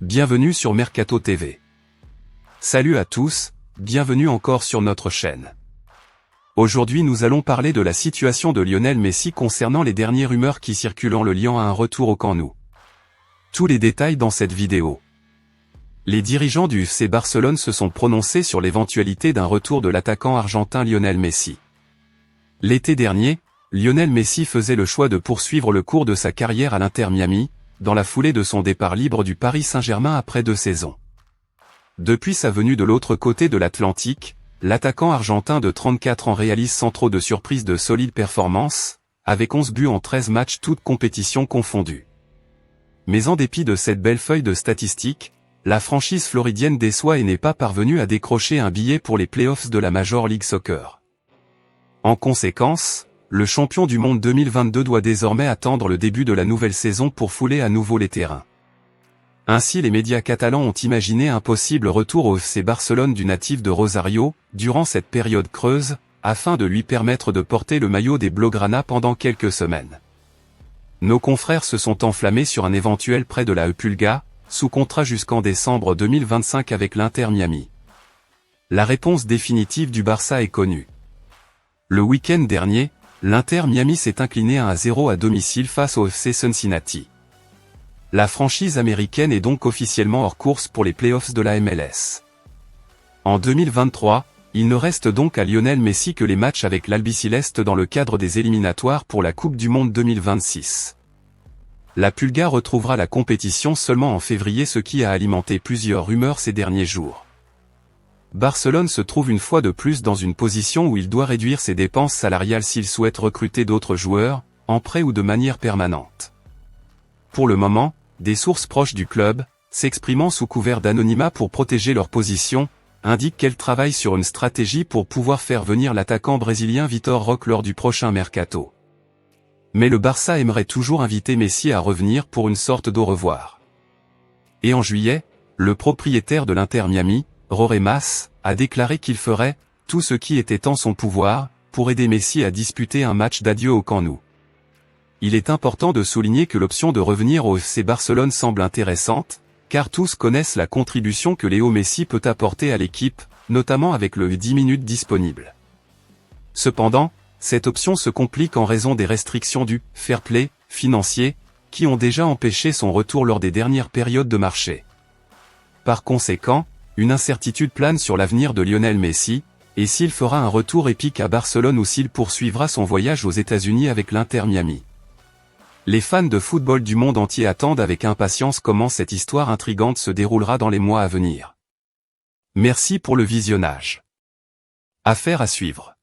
bienvenue sur Mercato TV. Salut à tous, bienvenue encore sur notre chaîne. Aujourd'hui nous allons parler de la situation de Lionel Messi concernant les dernières rumeurs qui circulent en le liant à un retour au Camp Nou. Tous les détails dans cette vidéo. Les dirigeants du FC Barcelone se sont prononcés sur l'éventualité d'un retour de l'attaquant argentin Lionel Messi. L'été dernier, Lionel Messi faisait le choix de poursuivre le cours de sa carrière à l'Inter Miami, dans la foulée de son départ libre du Paris Saint-Germain après 2 saisons. Depuis sa venue de l'autre côté de l'Atlantique, l'attaquant argentin de 34 ans réalise sans trop de surprise de solides performances, avec 11 buts en 13 matchs toutes compétitions confondues. Mais en dépit de cette belle feuille de statistiques, la franchise floridienne déçoit et n'est pas parvenue à décrocher un billet pour les playoffs de la Major League Soccer. En conséquence, le champion du monde 2022 doit désormais attendre le début de la nouvelle saison pour fouler à nouveau les terrains. Ainsi les médias catalans ont imaginé un possible retour au FC Barcelone du natif de Rosario, durant cette période creuse, afin de lui permettre de porter le maillot des Blaugrana pendant quelques semaines. Nos confrères se sont enflammés sur un éventuel prêt de la Pulga, sous contrat jusqu'en décembre 2025 avec l'Inter Miami. La réponse définitive du Barça est connue. Le week-end dernier, l'Inter Miami s'est incliné 1-0 à domicile face au FC Cincinnati. La franchise américaine est donc officiellement hors course pour les playoffs de la MLS. En 2023, il ne reste donc à Lionel Messi que les matchs avec l'Albiceleste dans le cadre des éliminatoires pour la Coupe du Monde 2026. La Pulga retrouvera la compétition seulement en février, ce qui a alimenté plusieurs rumeurs ces derniers jours. Barcelone se trouve une fois de plus dans une position où il doit réduire ses dépenses salariales s'il souhaite recruter d'autres joueurs, en prêt ou de manière permanente. Pour le moment, des sources proches du club, s'exprimant sous couvert d'anonymat pour protéger leur position, indiquent qu'elles travaillent sur une stratégie pour pouvoir faire venir l'attaquant brésilien Vitor Roque lors du prochain mercato. Mais le Barça aimerait toujours inviter Messi à revenir pour une sorte d'au revoir. Et en juillet, le propriétaire de l'Inter Miami, Jorge Mas, a déclaré qu'il ferait tout ce qui était en son pouvoir pour aider Messi à disputer un match d'adieu au Camp Nou. Il est important de souligner que l'option de revenir au FC Barcelone semble intéressante, car tous connaissent la contribution que Léo Messi peut apporter à l'équipe, notamment avec le 10 minutes disponible. Cependant, cette option se complique en raison des restrictions du fair play financier, qui ont déjà empêché son retour lors des dernières périodes de marché. Par conséquent, une incertitude plane sur l'avenir de Lionel Messi, et s'il fera un retour épique à Barcelone ou s'il poursuivra son voyage aux États-Unis avec l'Inter Miami. Les fans de football du monde entier attendent avec impatience comment cette histoire intrigante se déroulera dans les mois à venir. Merci pour le visionnage. Affaire à suivre.